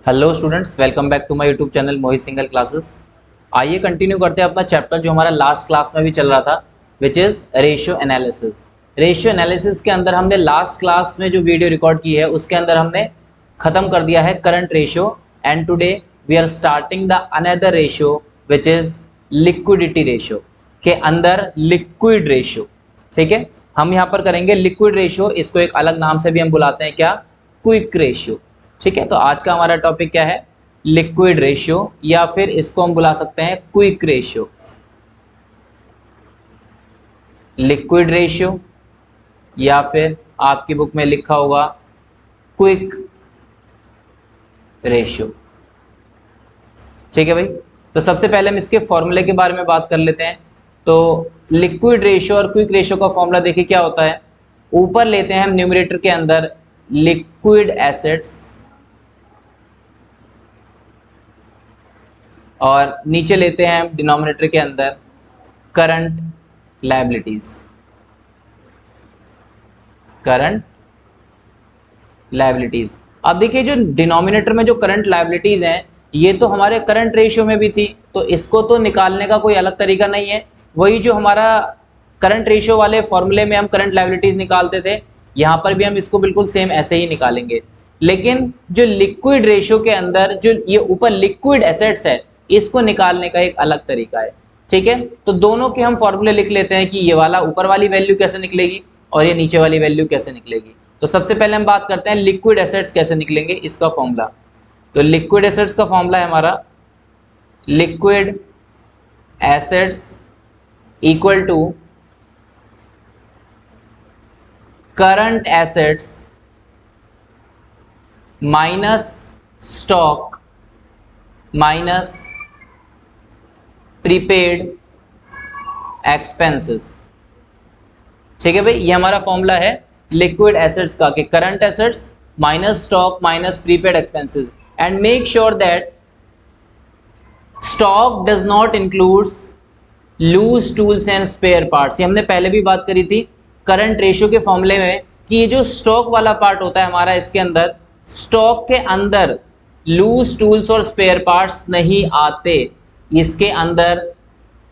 Hello students, welcome back to my YouTube channel Mohit Singhal classes. आइए continue करते हैं अपना चैप्टर जो हमारा लास्ट क्लास में भी चल रहा था, which is ratio analysis. Ratio analysis के अंदर हमने लास्ट क्लास में जो वीडियो रिकॉर्ड की है उसके अंदर हमने ख़त्म कर दिया है current ratio, and today we are starting the another ratio which is liquidity ratio के अंदर लिक्विड रेशियो। ठीक है, हम यहाँ पर करेंगे लिक्विड रेशियो, इसको एक अलग नाम से भी हम बुलाते हैं, क्या? Quick ratio. ठीक है, तो आज का हमारा टॉपिक क्या है? लिक्विड रेशियो, या फिर इसको हम बुला सकते हैं क्विक रेशियो। लिक्विड रेशियो, या फिर आपकी बुक में लिखा होगा क्विक रेशियो। ठीक है भाई, तो सबसे पहले हम इसके फॉर्मूले के बारे में बात कर लेते हैं। तो लिक्विड रेशियो और क्विक रेशियो का फॉर्मूला देखिए क्या होता है। ऊपर लेते हैं हम न्यूमरेटर के अंदर लिक्विड एसेट्स, और नीचे लेते हैं हम डिनोमिनेटर के अंदर करंट लायबिलिटीज। करंट लायबिलिटीज, अब देखिए जो डिनोमिनेटर में जो करंट लायबिलिटीज हैं ये तो हमारे करंट रेशियो में भी थी, तो इसको तो निकालने का कोई अलग तरीका नहीं है। वही जो हमारा करंट रेशियो वाले फॉर्मूले में हम करंट लायबिलिटीज निकालते थे, यहाँ पर भी हम इसको बिल्कुल सेम ऐसे ही निकालेंगे। लेकिन जो लिक्विड रेशियो के अंदर जो ये ऊपर लिक्विड एसेट्स है, इसको निकालने का एक अलग तरीका है। ठीक है, तो दोनों के हम फॉर्मूले लिख लेते हैं कि ये वाला ऊपर वाली वैल्यू कैसे निकलेगी और ये नीचे वाली वैल्यू कैसे निकलेगी। तो सबसे पहले हम बात करते हैं लिक्विड एसेट्स कैसे निकलेंगे, इसका फॉर्मूला। तो लिक्विड एसेट्स का फॉर्मूला है हमारा liquid assets equal to current assets minus stock minus prepaid expenses. ठीक है भाई, ये हमारा फॉर्मूला है लिक्विड एसेट्स का, कि current assets minus stock minus prepaid expenses, and make sure that stock does not includes loose tools and spare parts. ये हमने पहले भी बात करी थी करंट रेशियो के फॉर्मूले में कि ये जो स्टॉक वाला पार्ट होता है हमारा, इसके अंदर स्टॉक के अंदर लूज टूल्स और स्पेयर पार्ट्स नहीं आते, इसके अंदर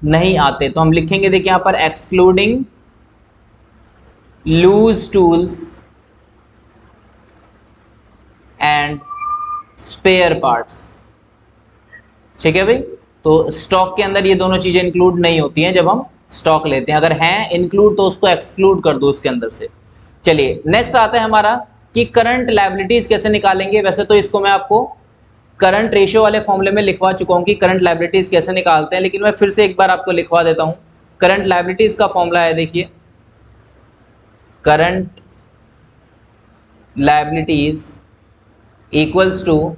नहीं आते। तो हम लिखेंगे देखिए यहां पर excluding loose tools and spare parts. ठीक है भाई, तो स्टॉक के अंदर ये दोनों चीजें इंक्लूड नहीं होती हैं जब हम स्टॉक लेते हैं, अगर हैं इंक्लूड तो उसको एक्सक्लूड कर दो उसके अंदर से। चलिए नेक्स्ट आता है हमारा कि करंट लायबिलिटीज कैसे निकालेंगे। वैसे तो इसको मैं आपको करंट रेशियो वाले फॉर्मूले में लिखवा चुका हूं कि करंट लायबिलिटीज कैसे निकालते हैं, लेकिन मैं फिर से एक बार आपको लिखवा देता हूं। करंट लायबिलिटीज का फॉर्मूला है, देखिए करंट लायबिलिटीज इक्वल्स टू,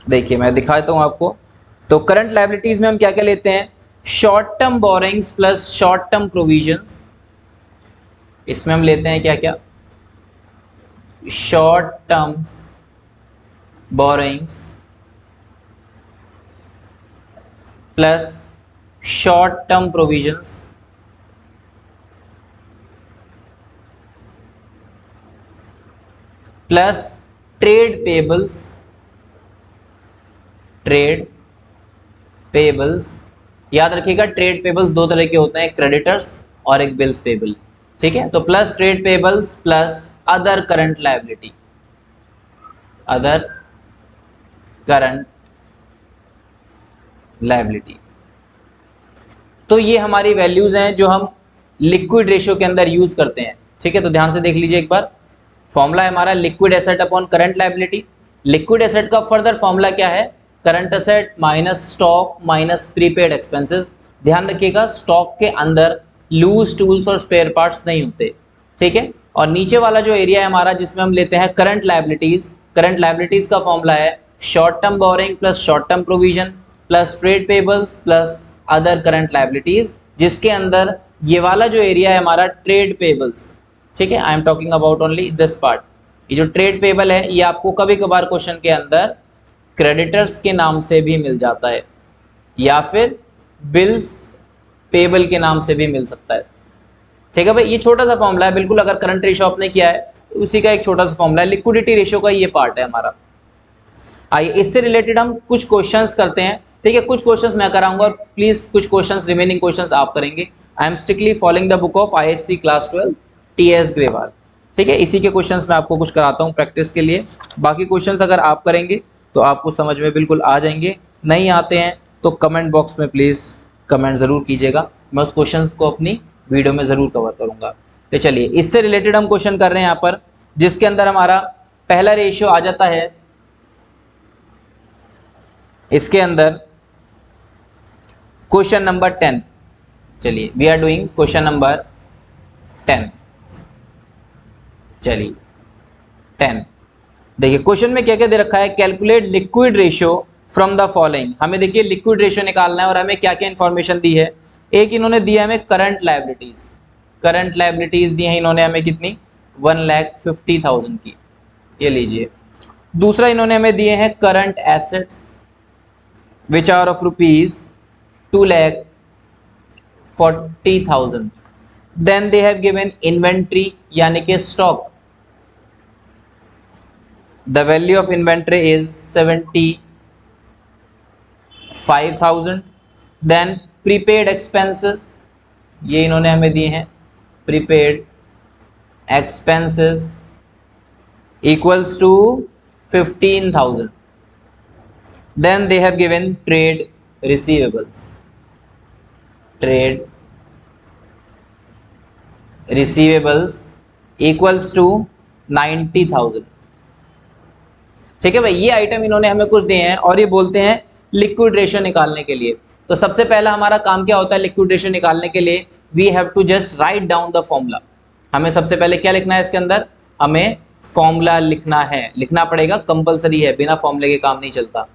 देखिए मैं दिखाता हूं आपको। तो करंट लायबिलिटीज में हम क्या क्या लेते हैं? Short term borrowings plus short term provisions. इसमें हम लेते हैं क्या क्या? Short terms borings plus short term provisions plus trade payables. Trade payables, याद रखिएगा ट्रेड पेबल्स दो तरह के होते हैं, क्रेडिटर्स और एक बिल्स पेबल। ठीक है, तो plus trade payables plus other current liability, other current liability. तो ये हमारी वैल्यूज हैं जो हम लिक्विड रेशियो के अंदर यूज करते हैं। ठीक है, तो ध्यान से देख लीजिए एक बार। फॉर्मूला है हमारा liquid asset upon current liability. Liquid asset का फर्दर फॉर्मूला क्या है? Current asset minus stock minus prepaid expenses. ध्यान रखिएगा स्टॉक के अंदर लूज टूल्स और स्पेयर पार्ट्स नहीं होते। ठीक है, और नीचे वाला जो एरिया है हमारा जिसमें हम लेते हैं करंट लायबिलिटीज, करंट लायबिलिटीज का फॉर्मूला है short term borrowing plus short term provision plus trade payables plus other current liabilities, जिसके अंदर ये वाला जो एरिया है हमारा ट्रेड पेबल्स। ठीक है, I am talking about only this part. ये जो ट्रेड पेबल है ये आपको कभी कभार क्वेश्चन के अंदर क्रेडिटर्स के नाम से भी मिल जाता है, या फिर बिल्स पेबल के नाम से भी मिल सकता है। ठीक है भाई, ये छोटा सा फॉर्मूला है बिल्कुल, अगर करंट रेशियो आपने किया है तो उसी का एक छोटा सा फॉर्मूला है। लिक्विडिटी रेशियो का ये पार्ट है हमारा। आइए इससे रिलेटेड हम कुछ क्वेश्चंस करते हैं, ठीक है। कुछ क्वेश्चंस मैं कराऊंगा और प्लीज कुछ क्वेश्चंस रिमेनिंग क्वेश्चंस आप करेंगे। I am strictly following the book of ISC class 12 TS Grewal, ठीक है। इसी के क्वेश्चंस मैं आपको कुछ कराता हूँ प्रैक्टिस के लिए। बाकी क्वेश्चंस अगर आप करेंगे तो आपको समझ में बिल्कुल आ जाएंगे। नहीं आते हैं तो कमेंट बॉक्स में प्लीज़ कमेंट ज़रूर कीजिएगा, मैं उस क्वेश्चन को अपनी वीडियो में ज़रूर कवर करूँगा। तो चलिए इससे रिलेटेड हम क्वेश्चन कर रहे हैं यहाँ पर, जिसके अंदर हमारा पहला रेशियो आ जाता है, इसके अंदर क्वेश्चन नंबर 10। चलिए we are doing question number 10। चलिए 10 देखिए क्वेश्चन में क्या क्या दे रखा है। Calculate liquid ratio from the following. हमें देखिए लिक्विड रेशियो निकालना है और हमें क्या क्या इंफॉर्मेशन दी है। एक इन्होंने दिया हमें करंट लायबिलिटीज, करंट लायबिलिटीज दी है इन्होंने हमें कितनी, 1,50,000 की, ये लीजिए। दूसरा इन्होंने हमें दिए हैं current assets which are of rupees 2,40,000। Then they have given inventory यानी कि stock, the value of inventory is 75,000। then prepaid expenses, ये इन्होंने हमें दिए हैं prepaid expenses equals to 15,000। then they have given trade receivables, trade receivables equals to 90,000। ठीक है भाई, ये आइटम इन्होंने हमें कुछ दिए हैं और ये बोलते हैं लिक्विड रेशियो निकालने के लिए। तो सबसे पहला हमारा काम क्या होता है लिक्विड रेशियो निकालने के लिए, we have to just write down the formula. हमें सबसे पहले क्या लिखना है इसके अंदर, हमें फॉर्मूला लिखना है, लिखना पड़ेगा, कंपलसरी है, बिना फॉर्मूले के काम नहीं चलता।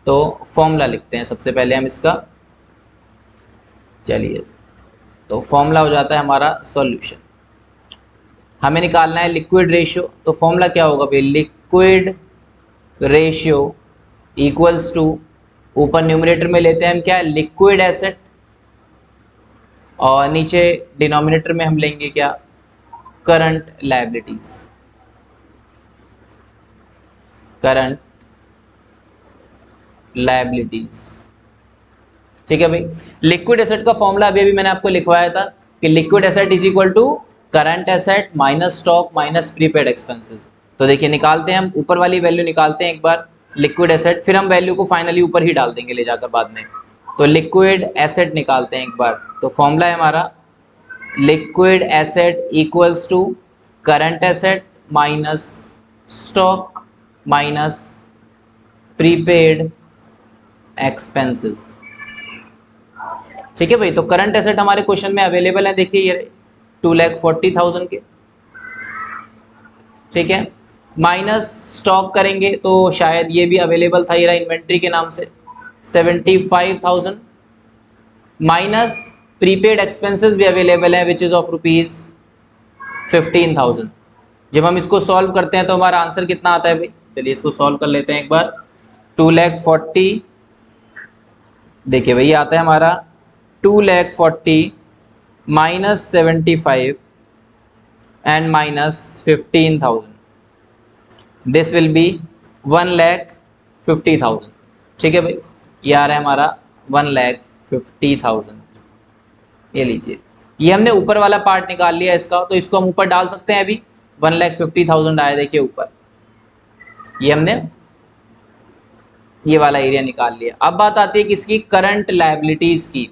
तो फॉर्मूला लिखते हैं सबसे पहले हम इसका। चलिए तो फॉर्मूला हो जाता है हमारा सॉल्यूशन। हमें निकालना है लिक्विड रेशियो, तो फॉर्मूला क्या होगा भाई, लिक्विड रेशियो इक्वल्स टू, ऊपर न्यूमरेटर में लेते हैं हम क्या, लिक्विड एसेट, और नीचे डिनोमिनेटर में हम लेंगे क्या, करंट लायबिलिटीज, करंट लायबिलिटीज। ठीक है भाई, लिक्विड एसेट का फॉर्मूला अभी अभी मैंने आपको लिखवाया था कि liquid asset is equal to current asset minus stock minus prepaid expenses. तो देखिए निकालते हैं हम, ऊपर वाली वैल्यू निकालते हैं एक बार लिक्विड एसेट, फिर हम वैल्यू को फाइनली ऊपर ही डाल देंगे ले जाकर बाद में। तो लिक्विड एसेट निकालते हैं एक बार, तो फॉर्मूला है हमारा liquid asset equals to current asset minus stock minus prepaid expenses. ठीक है भाई, तो करंट एसेट हमारे क्वेश्चन में अवेलेबल है, देखिए ये 2,40,000 के, ठीक है। माइनस स्टॉक करेंगे तो शायद ये भी अवेलेबल था, ये रहा इन्वेंट्री के नाम से 75,000, माइनस प्रीपेड एक्सपेंसेस भी अवेलेबल है विच इज़ ऑफ रुपीज़ 15,000। जब हम इसको सॉल्व करते हैं तो हमारा आंसर कितना आता है भाई, चलिए इसको सॉल्व कर लेते हैं एक बार। 2,40,000, देखिए भाई आता है हमारा 2,40,000 minus 75 and minus 15,000, this will be 1,50,000। ठीक है भाई, ये आ रहा है हमारा 1,50,000। ये लीजिए, ये हमने ऊपर वाला पार्ट निकाल लिया इसका, तो इसको हम ऊपर डाल सकते हैं अभी। 1,50,000 आया, देखिए ऊपर ये हमने ये वाला एरिया निकाल लिया। अब बात आती है किसकी, करंट लायबिलिटीज की।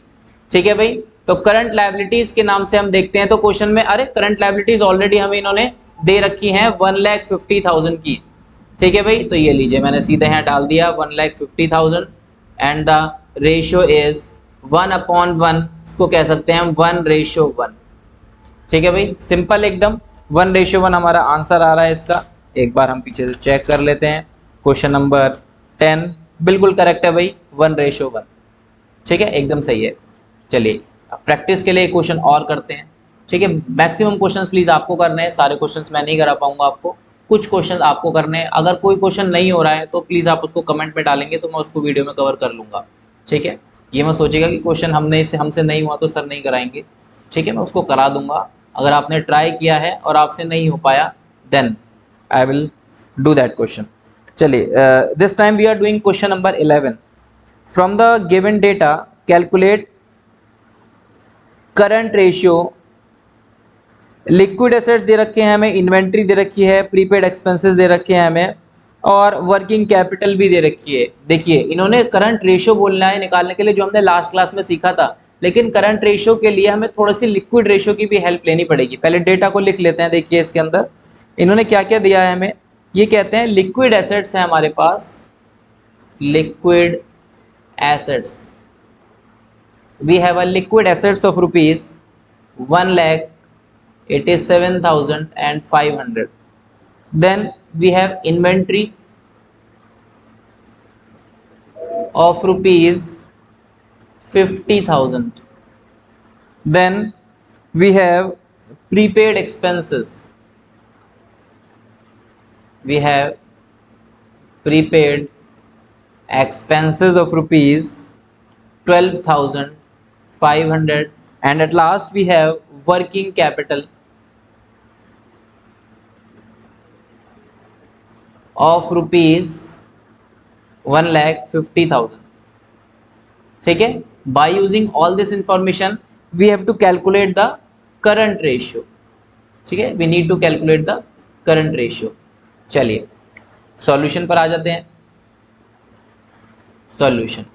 ठीक है भाई, तो करंट लायबिलिटीज के नाम से हम देखते हैं तो क्वेश्चन में, अरे करंट लायबिलिटीज ऑलरेडी हमें इन्होंने दे रखी हैं 1,50,000 की। ठीक है भाई, तो ये लीजिए मैंने सीधे यहाँ डाल दिया 1,50,000 एंड द रेशियो इज 1/1, इसको कह सकते हैं हम 1:1। ठीक है भाई, सिंपल एकदम 1:1 हमारा आंसर आ रहा है इसका। एक बार हम पीछे से चेक कर लेते हैं, क्वेश्चन नंबर 10 बिल्कुल करेक्ट है भाई, 1:1। ठीक है, एकदम सही है। चलिए प्रैक्टिस के लिए क्वेश्चन और करते हैं। ठीक है, मैक्सिमम क्वेश्चंस प्लीज़ आपको करने हैं, सारे क्वेश्चंस मैं नहीं करा पाऊंगा आपको, कुछ क्वेश्चंस आपको करने हैं। अगर कोई क्वेश्चन नहीं हो रहा है तो प्लीज़ आप उसको कमेंट में डालेंगे तो मैं उसको वीडियो में कवर कर लूँगा। ठीक है, ये मैं सोचेगा कि क्वेश्चन हमसे नहीं हुआ तो सर नहीं कराएंगे। ठीक है, मैं उसको करा दूंगा। अगर आपने ट्राई किया है और आपसे नहीं हो पाया then I will do that question. चलिए, this time we are doing question number 11। From the given data calculate current ratio. Liquid assets दे रखे हैं हमें, इन्वेंट्री दे रखी है, प्रीपेड एक्सपेंसेस दे रखे हैं हमें, और वर्किंग कैपिटल भी दे रखी है। देखिए इन्होंने करंट रेशियो बोलना है निकालने के लिए, जो हमने लास्ट क्लास में सीखा था, लेकिन करंट रेशियो के लिए हमें थोड़ी सी लिक्विड रेशियो की भी हेल्प लेनी पड़ेगी। पहले डेटा को लिख लेते हैं। देखिए इसके अंदर इन्होंने क्या क्या दिया है हमें। ये कहते हैं लिक्विड एसेट्स है हमारे पास, liquid assets. We have a liquid assets of rupees 1,87,500. Then we have inventory of rupees 50,000. Then we have prepaid expenses. We have prepaid expenses of rupees 12,500. And at last we have working capital of rupees 1,50,000. ठीक है, by using all this information we have to calculate the current ratio. ठीक है, we need to calculate the current ratio. चलिए solution पर आ जाते हैं। Solution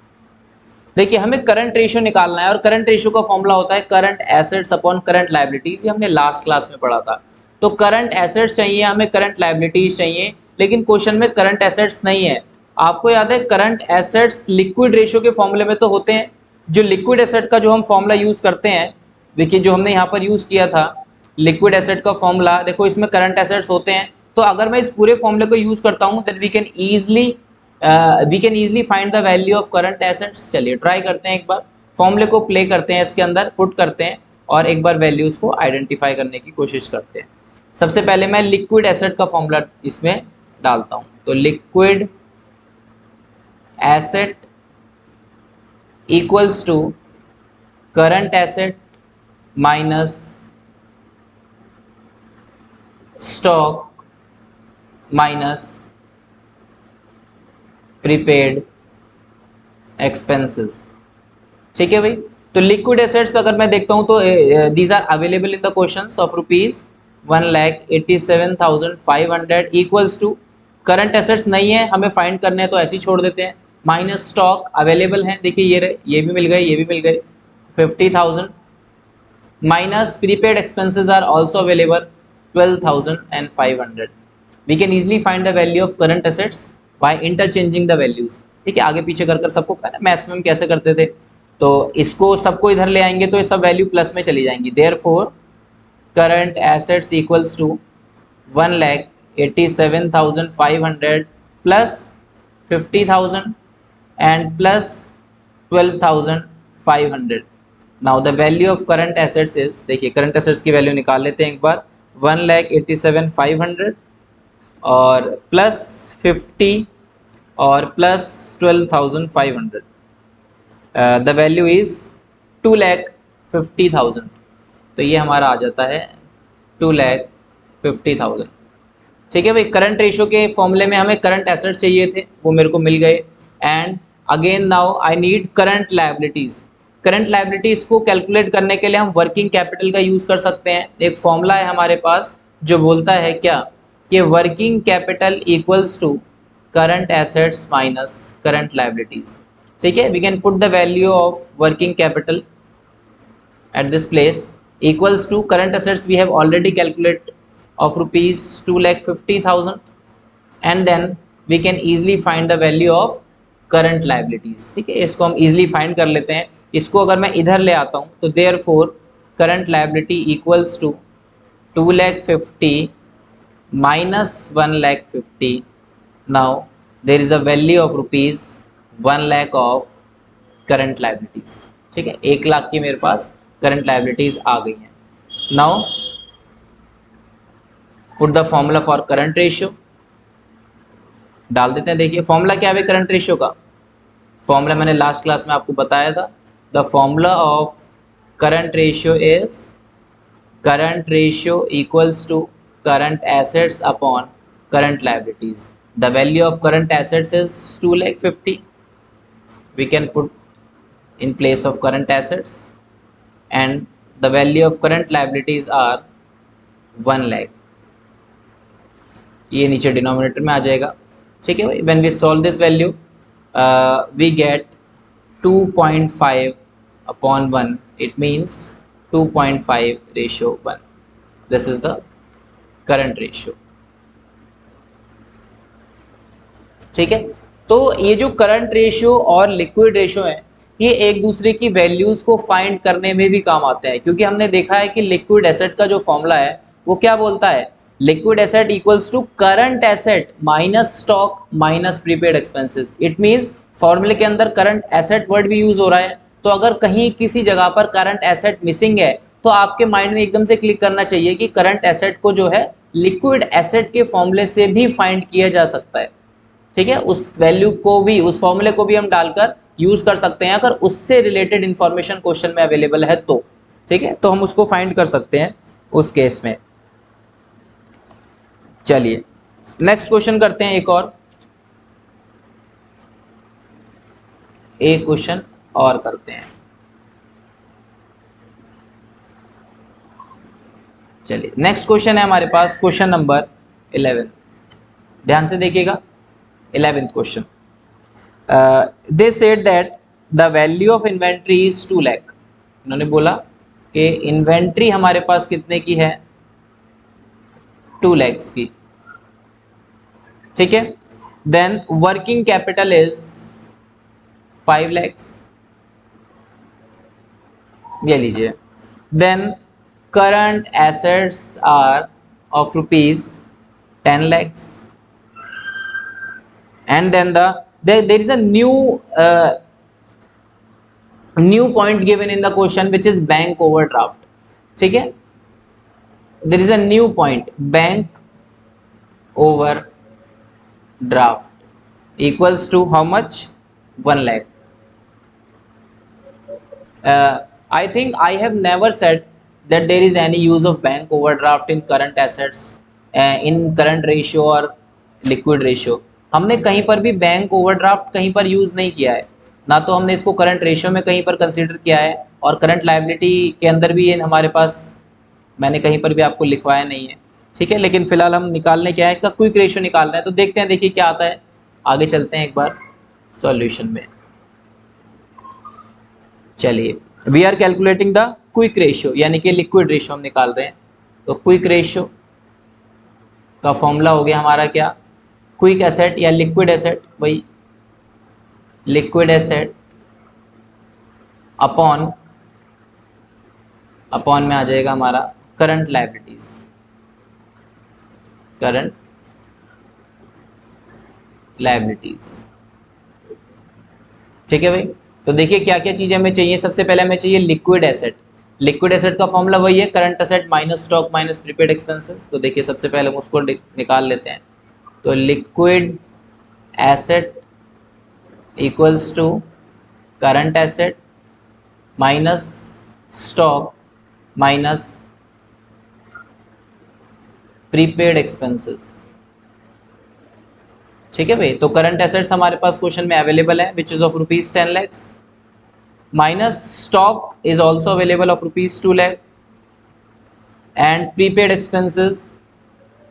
देखिए, हमें करंट रेशियो निकालना है और करंट रेशियो का फॉर्मूला होता है current assets upon current liabilities. ये हमने लास्ट क्लास में पढ़ा था। तो करंट एसेट्स चाहिए हमें, करंट लायबिलिटीज चाहिए, लेकिन क्वेश्चन में करंट एसेट्स नहीं है। आपको याद है करंट एसेट्स लिक्विड रेशियो के फॉर्मूले में तो होते हैं। जो लिक्विड एसेट का जो हम फॉर्मूला यूज करते हैं, देखिए जो हमने यहाँ पर यूज किया था लिक्विड एसेट का फॉर्मूला, देखो इसमें करंट एसेट्स होते हैं। तो अगर मैं इस पूरे फॉर्मूले को यूज करता हूँ then we can easily find the value of current assets. चलिए ट्राई करते हैं, एक बार फॉर्मूले को प्ले करते हैं, इसके अंदर पुट करते हैं और एक बार वैल्यूज को आइडेंटिफाई करने की कोशिश करते हैं। सबसे पहले मैं लिक्विड एसेट का फॉर्मूला इसमें डालता हूं। तो liquid asset equals to current asset minus stock minus prepaid expenses. ठीक है भाई, तो लिक्विड एसेट्स अगर मैं देखता हूं तो these are available in the questions of rupees 1,87,500 equals to current assets नहीं है हमें फाइंड करने हैं तो ऐसे ही छोड़ देते हैं, माइनस स्टॉक अवेलेबल है, देखिए ये रहे, ये भी मिल गए, ये भी मिल गए 50,000, minus prepaid expenses are also available 12,500। We can easily find the value of current assets by interchanging the values. ठीक है, आगे पीछे कर सबको पता है मैथ्स में हम कैसे करते थे। तो इसको सबको इधर ले आएंगे तो ये सब वैल्यू प्लस में चली जाएंगी। Therefore current assets equals to 1,87,500 plus 50,000 and plus 12,500। Now the value of current assets is, देखिए करंट एसेट्स की वैल्यू निकाल लेते हैं एक बार, 1,87,500 और प्लस 50 और प्लस 12,500, द वैल्यू इज 2,50,000। तो ये हमारा आ जाता है 2,50,000। ठीक है भाई, करंट रेशियो के फॉर्मूले में हमें करंट एसेट्स चाहिए थे, वो मेरे को मिल गए। And again now I need current liabilities. Current liabilities को कैलकुलेट करने के लिए हम वर्किंग कैपिटल का यूज कर सकते हैं। एक फॉर्मूला है हमारे पास जो बोलता है क्या, कि working capital equals to current assets minus current liabilities. ठीक है, we can put the value of working capital at this place equals to current assets we have already calculated of rupees 2,50,000 and then we can easily find the value of current liabilities। ठीक है, इसको हम easily find कर लेते हैं। इसको अगर मैं इधर ले आता हूँ तो therefore current liability equals to 2,50,000 minus 1,50,000। now there is a value of rupees 1,00,000 of current liabilities। ठीक है, 1,00,000 की मेरे पास करंट लायबिलिटीज आ गई हैं। Now put the formula for current ratio, डाल देते हैं। देखिए फॉर्मूला क्या है करंट रेशियो का, फॉर्मूला मैंने लास्ट क्लास में आपको बताया था। The formula of current ratio is current ratio equals to current assets upon current liabilities. the value of current assets is 2,50,000. We can put in place of current assets, and the value of current liabilities are 1 lakh. ये नीचे denominator में आ जाएगा, ठीक है भाई. When we solve this value we get 2.5 upon 1. It means 2.5:1. This is the current ratio. ठीक है. तो ये जो करंट रेशियो और लिक्विड रेशियो है, ये एक दूसरे की वैल्यूज को फाइंड करने में भी काम आते हैं, क्योंकि हमने देखा है कि लिक्विड एसेट का जो फॉर्मूला है वो क्या बोलता है, liquid asset equals to current asset minus stock minus prepaid expenses. It means फॉर्मूले के अंदर करंट एसेट वर्ड भी यूज हो रहा है. तो अगर कहीं किसी जगह पर करंट एसेट मिसिंग है तो आपके माइंड में एकदम से क्लिक करना चाहिए कि करंट एसेट को जो है लिक्विड एसेट के फॉर्मूले से भी फाइंड किया जा सकता है. ठीक है, उस वैल्यू को भी, उस फॉर्मूले को भी हम डालकर यूज कर सकते हैं अगर उससे रिलेटेड इंफॉर्मेशन क्वेश्चन में अवेलेबल है तो. ठीक है, तो हम उसको फाइंड कर सकते हैं उस केस में. चलिए नेक्स्ट क्वेश्चन करते हैं. एक क्वेश्चन और करते हैं. चलिए नेक्स्ट क्वेश्चन है हमारे पास क्वेश्चन नंबर 11. ध्यान से देखिएगा. 11th question. They said that the value of inventory is 2 lakh. इन्होंने बोला कि इन्वेंट्री हमारे पास कितने की है, 2 lakhs की. ठीक है. Then working capital is 5 lakhs. ये लीजिए. Then current assets are of rupees 10 lakhs. And then there is a new point given in the question which is bank overdraft. ठीक है, there is a new point, bank overdraft equals to how much, 1 lakh. I think I have never said that there is any use of bank overdraft in current assets, in current ratio or liquid ratio. हमने कहीं पर भी bank overdraft कहीं पर use नहीं किया है, ना तो हमने इसको करंट रेशियो में कहीं पर कंसीडर किया है, और करंट लायबिलिटी के अंदर भी ये हमारे पास मैंने कहीं पर भी आपको लिखवाया नहीं है. ठीक है, लेकिन फिलहाल हम निकालने क्या है, इसका क्विक रेशियो निकालना है. तो देखते हैं, देखिए क्या आता है. आगे चलते हैं एक बार सॉल्यूशन में. चलिए, we are calculating the quick ratio, यानी कि लिक्विड रेशियो हम निकाल रहे हैं. तो क्विक रेशियो का फॉर्मूला हो गया हमारा क्या, क्विक एसेट या लिक्विड एसेट, वही लिक्विड एसेट अपॉन में आ जाएगा हमारा करंट लायबिलिटीज. Current liabilities. ठीक है भाई. तो देखिए क्या क्या चीज़ें हमें चाहिए. सबसे पहले हमें चाहिए लिक्विड एसेट. लिक्विड एसेट का फॉर्मूला वही है, current asset minus stock minus prepaid expenses. तो देखिए सबसे पहले हम उसको निकाल लेते हैं. तो liquid asset equals to current asset minus stock minus prepaid expenses. ठीक है भाई. तो करंट एसेट्स हमारे पास क्वेश्चन में अवेलेबल है which is of rupees 10 lakhs. Minus stock is also available of rupees 2 lakh. And prepaid expenses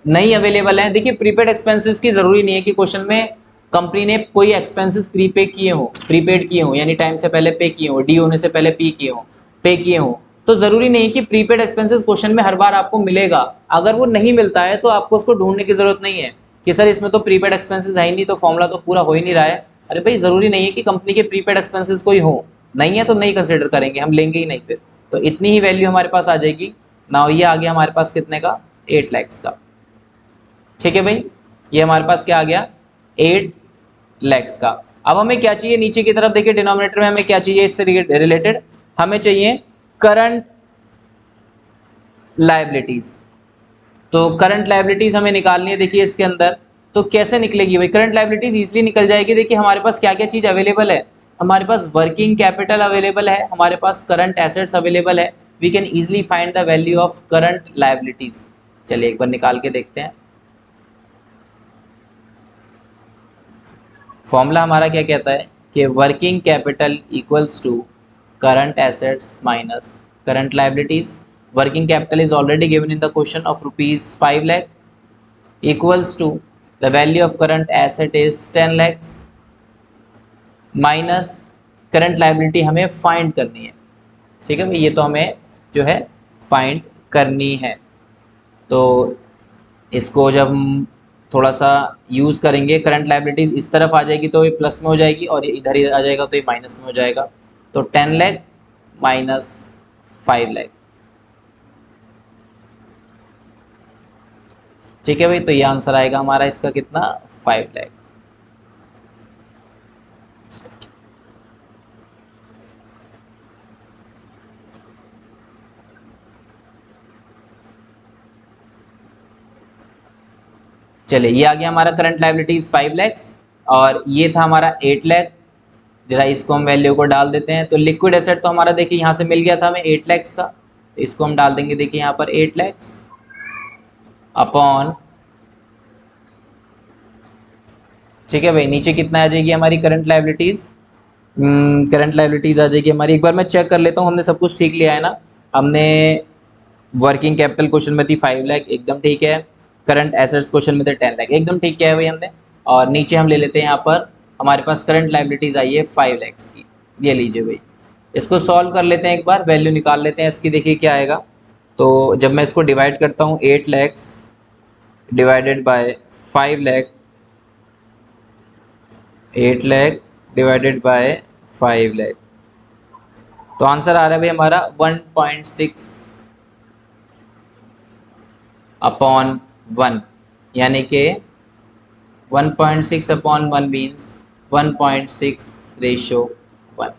नहीं available है. देखिए प्रीपेड एक्सपेंसेस की जरूरी नहीं है कि क्वेश्चन में कंपनी ने कोई एक्सपेंसेस प्रीपेड किए हो, यानी टाइम से पहले पे किए हो, डी होने से पहले पे किए हो. तो जरूरी नहीं कि प्रीपेड एक्सपेंसेस क्वेश्चन में हर बार आपको मिलेगा. अगर वो नहीं मिलता है तो आपको उसको ढूंढने की जरूरत नहीं है कि सर इसमें तो प्रीपेड एक्सपेंसेस है ही नहीं, तो फॉर्मूला तो पूरा हो ही नहीं रहा है. अरे भाई जरूरी नहीं है कि कंपनी के प्रीपेड एक्सपेंसेस कोई हो, नहीं है तो नहीं कंसिडर करेंगे, हम लेंगे ही नहीं फिर. तो इतनी ही वैल्यू हमारे पास आ जाएगी ना. ये आ गया हमारे पास कितने का, 8 lakhs का. ठीक है भाई, ये हमारे पास क्या आ गया, 8 lakhs का. अब हमें क्या चाहिए नीचे की तरफ, देखिए डिनोमिनेटर में हमें क्या चाहिए इससे रिलेटेड, हमें चाहिए करंट लायबिलिटीज. तो करंट लायबिलिटीज हमें निकालनी है. देखिए इसके अंदर तो कैसे निकलेगी भाई, करंट लायबिलिटीज इजीली निकल जाएगी. देखिए हमारे पास क्या क्या चीज अवेलेबल है, हमारे पास वर्किंग कैपिटल अवेलेबल है, हमारे पास करंट एसेट्स अवेलेबल है. We can easily find the value of current liabilities. चलिए एक बार निकाल के देखते हैं. फॉर्मूला हमारा क्या कहता है कि working capital equals to current assets minus current liabilities. Working capital is already given in the question of ₹5 lakh equals to the value of current asset is 10 lakhs minus current liability हमें find करनी है। ठीक है भाई, ये तो हमें जो है फाइंड करनी है। तो इसको जब हम थोड़ा सा यूज़ करेंगे, करंट लाइबिलिटीज़ इस तरफ आ जाएगी तो ये प्लस में हो जाएगी और ये इधर ही आ जाएगा तो ये माइनस में हो जाएगा। तो 10 लाख माइनस 5 लाख। ठीक है भाई, तो ये आंसर आएगा हमारा इसका कितना, 5 लाख। चलिए, ये आ गया हमारा करंट लाइबिलिटीज 5 लैक्स और ये था हमारा 8 लाख। जरा इसको हम वैल्यू को डाल देते हैं। तो लिक्विड एसेट तो हमारा देखिए यहाँ से मिल गया था हमें 8 लैक्स का, तो इसको हम डाल देंगे देखिए यहाँ पर 8 लैक्स अपॉन, ठीक है भाई, नीचे कितना आ जाएगी हमारी करंट लाइबिलिटीज। करंट लाइबिलिटीज आ जाएगी हमारी, एक बार मैं चेक कर लेता हूँ हमने सब कुछ ठीक लिया है ना। हमने वर्किंग कैपिटल क्वेश्चन में थी 5 लाख, एकदम ठीक है। करंट एसेट्स क्वेश्चन में थे 10 लाख, एकदम ठीक किया है भाई हमने। और नीचे हम ले लेते हैं यहाँ पर हमारे पास करंट लाइबिलिटीज आई है 5 लैक्स की। ये लीजिए भाई, इसको सॉल्व कर लेते हैं, एक बार वैल्यू निकाल लेते हैं इसकी, देखिए क्या आएगा। तो जब मैं इसको डिवाइड करता हूँ 8 lakhs divided by 5 lakh, 8 lakh divided by 5 lakh, तो आंसर आ रहा है भाई हमारा 1.6 अपॉन 1, यानी कि 1.6 अपॉन 1 मीन्स 1.6:1।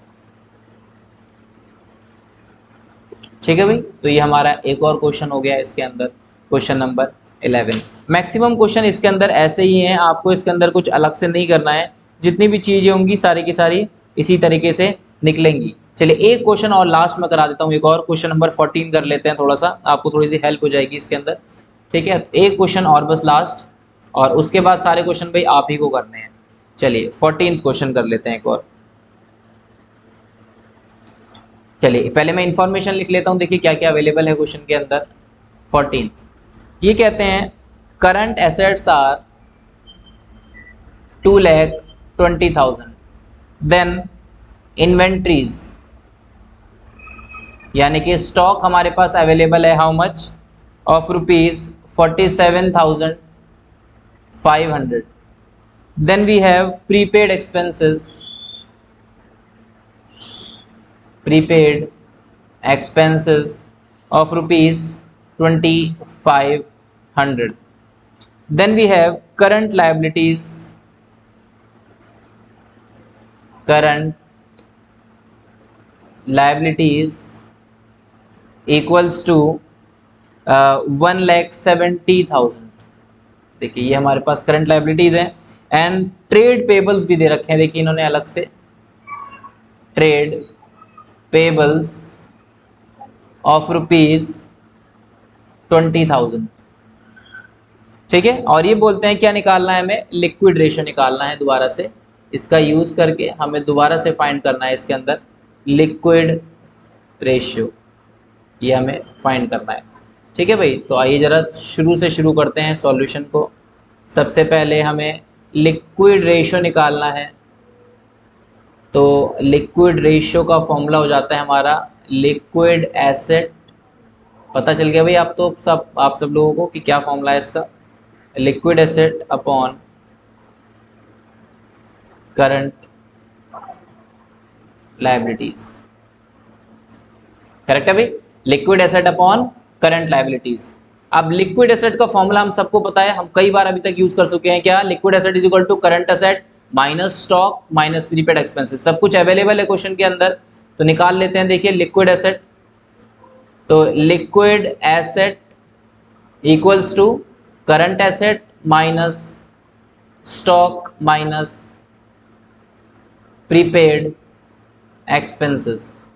ठीक है भाई, तो ये हमारा एक और क्वेश्चन हो गया इसके अंदर, क्वेश्चन नंबर 11। मैक्सिमम क्वेश्चन इसके अंदर ऐसे ही हैं, आपको इसके अंदर कुछ अलग से नहीं करना है, जितनी भी चीज़ें होंगी सारी की सारी इसी तरीके से निकलेंगी। चलिए, एक क्वेश्चन और लास्ट में करा देता हूँ, एक और क्वेश्चन नंबर 14 कर लेते हैं, थोड़ा सा आपको थोड़ी सी हेल्प हो जाएगी इसके अंदर। ठीक है, तो एक क्वेश्चन और बस लास्ट, और उसके बाद सारे क्वेश्चन भाई आप ही को करने हैं। चलिए 14th क्वेश्चन कर लेते हैं एक और। चलिए पहले मैं इंफॉर्मेशन लिख लेता हूँ, देखिए क्या क्या अवेलेबल है क्वेश्चन के अंदर। 14th ये कहते हैं current assets are 2,20,000, then inventories यानी कि स्टॉक हमारे पास अवेलेबल है how much of ₹47,500, then we have prepaid expenses of ₹2,500, then we have current liabilities equals to 1,70,000। देखिए ये हमारे पास करंट लाइबिलिटीज हैं। एंड ट्रेड पेबल्स भी दे रखे हैं, देखिए इन्होंने अलग से, ट्रेड पेबल्स ऑफ ₹20,000। ठीक है, और ये बोलते हैं क्या निकालना है हमें, लिक्विड रेशियो निकालना है। दोबारा से इसका यूज करके हमें दोबारा से फाइंड करना है इसके अंदर लिक्विड रेशियो, ये हमें फाइंड करना है। ठीक है भाई, तो आइए जरा शुरू से शुरू करते हैं सॉल्यूशन को। सबसे पहले हमें लिक्विड रेशियो निकालना है, तो लिक्विड रेशियो का फॉर्मूला हो जाता है हमारा लिक्विड एसेट। पता चल गया भाई आप सब लोगों को कि क्या फॉर्मूला है इसका, liquid asset upon current liabilities. Correct है भाई, liquid asset upon current liabilities. अब लिक्विड एसेट का फॉर्मूला हम सबको पता है, हम कई बार अभी तक यूज कर चुके हैं, क्या, liquid asset is equal to current asset minus stock minus prepaid expenses. सब कुछ अवेलेबल है क्वेश्चन के अंदर, तो निकाल लेते हैं। देखिए लिक्विड एसेट, तो liquid asset equals to current asset minus stock minus prepaid expenses.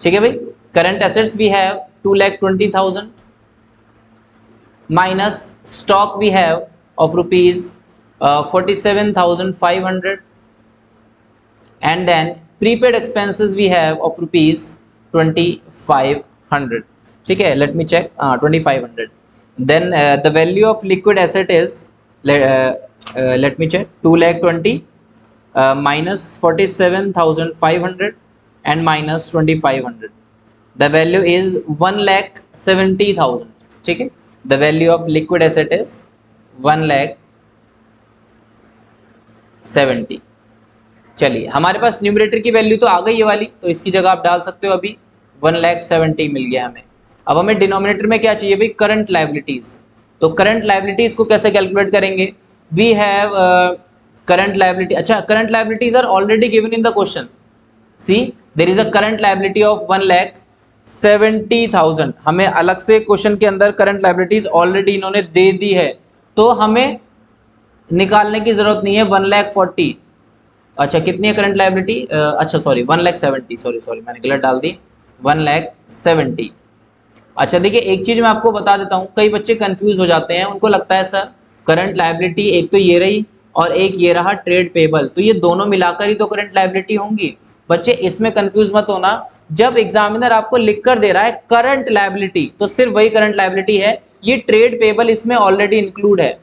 ठीक है भाई, current assets we have 2,20,000 minus stock we have of ₹20,000, 47,500 and then prepaid expenses we have of rupees 2,500. ठीक है, let me check 2,500. Then the value of liquid asset is let me check 2,20,000 minus 47,500 and minus 2,500. The value is 1,70,000. ठीक है, the value of liquid asset is 1,70,000. चलिए, हमारे पास numerator की value तो आ गई ये वाली, तो इसकी जगह आप डाल सकते हो अभी 1,70,000 मिल गया हमें। अब हमें डिनोमिनेटर में क्या चाहिए भाई, करंट लायबिलिटीज। तो करंट लायबिलिटीज को कैसे कैलकुलेट करेंगे, वी हैव करंट लायबिलिटी। अच्छा, current liabilities are already given in the question. See there is a current liability of 1,70,000। हमें अलग से क्वेश्चन के अंदर करंट लायबिलिटीज ऑलरेडी इन्होंने दे दी है, तो हमें निकालने की जरूरत नहीं है 1,40,000। अच्छा, कितनी है करंट लायबिलिटी, अच्छा सॉरी 1,70,000, सॉरी मैंने गलत डाल दी, 1,70,000। अच्छा देखिए, एक चीज मैं आपको बता देता हूँ, कई बच्चे कंफ्यूज हो जाते हैं, उनको लगता है सर करंट लायबिलिटी एक तो ये रही और एक ये रहा ट्रेड पेबल, तो ये दोनों मिलाकर ही तो करंट लायबिलिटी होंगी। बच्चे इसमें कंफ्यूज मत होना, जब एग्जामिनर आपको लिख कर दे रहा है करंट लायबिलिटी तो सिर्फ वही करंट लायबिलिटी है, ये ट्रेड पेबल इसमें ऑलरेडी इंक्लूड है।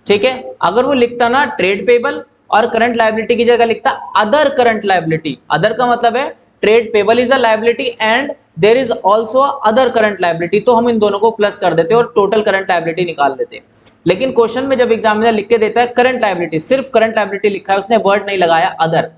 ठीक है, अगर वो लिखता ना ट्रेड पेबल और करंट लायबिलिटी की जगह लिखता अदर करंट लायबिलिटी, अदर का मतलब है trade payable is a liability and there is also other current liability, तो हम इन दोनों को प्लस कर देते और टोटल करंट लायबिलिटी निकाल देते। लेकिन क्वेश्चन में जब एग्जामिनर लिख के देता है करंट लायबिलिटी, सिर्फ करंट लायबिलिटी लिखा है, उसने वर्ड नहीं लगाया अदर,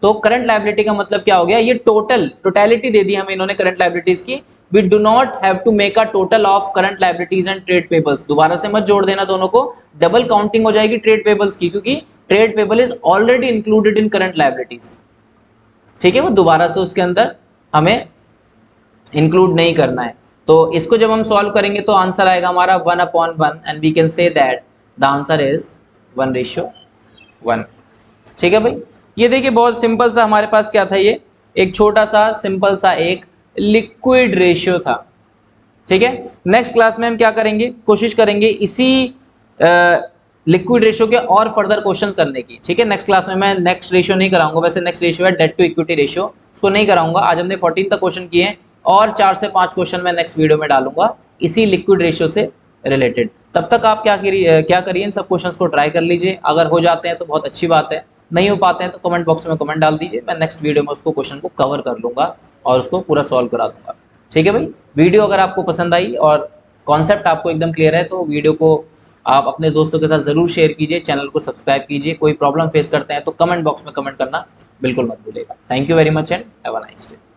तो करंट लायबिलिटी का मतलब क्या हो गया, ये टोटलिटी दे दी हमें इन्होंने करंट लायबिलिटीज की। We do not have to make a total of current liabilities and trade payables. दोबारा से मत जोड़ देना दोनों को, डबल काउंटिंग हो जाएगी ट्रेड पेबल्स की, क्योंकि trade payable is already included in current liabilities. ठीक है, वो दोबारा से उसके अंदर हमें इंक्लूड नहीं करना है। तो इसको जब हम सॉल्व करेंगे तो आंसर आएगा हमारा 1/1 and we can say that the answer is 1:1। ठीक है भाई, ये देखिए बहुत सिंपल सा हमारे पास क्या था, ये एक छोटा सा सिंपल सा एक लिक्विड रेशियो था। ठीक है, नेक्स्ट क्लास में हम क्या करेंगे, कोशिश करेंगे इसी लिक्विड रेशियो के और फर्दर क्वेश्चंस करने की। ठीक है, नेक्स्ट क्लास में मैं नेक्स्ट रेशियो नहीं कराऊंगा, वैसे नेक्स्ट रेशियो है डेट टू इक्विटी रेशियो, उसको नहीं कराऊंगा। आज हमने 14 तक क्वेश्चन किए हैं और 4 से 5 क्वेश्चन मैं नेक्स्ट वीडियो में डालूंगा इसी लिक्विड रेशियो से रिलेटेड। तब तक आप क्या करिए, इन सब क्वेश्चंस को ट्राई कर लीजिए। अगर हो जाते हैं तो बहुत अच्छी बात है, नहीं हो पाते हैं तो कमेंट बॉक्स में कमेंट डाल दीजिए, मैं नेक्स्ट वीडियो में उसको क्वेश्चन को कवर कर लूँगा और उसको पूरा सॉल्व करा दूंगा। ठीक है भाई, वीडियो अगर आपको पसंद आई और कॉन्सेप्ट आपको एकदम क्लियर है तो वीडियो को आप अपने दोस्तों के साथ ज़रूर शेयर कीजिए, चैनल को सब्सक्राइब कीजिए। कोई प्रॉब्लम फेस करते हैं तो कमेंट बॉक्स में कमेंट करना बिल्कुल मत भूलिएगा। Thank you very much and have a nice day.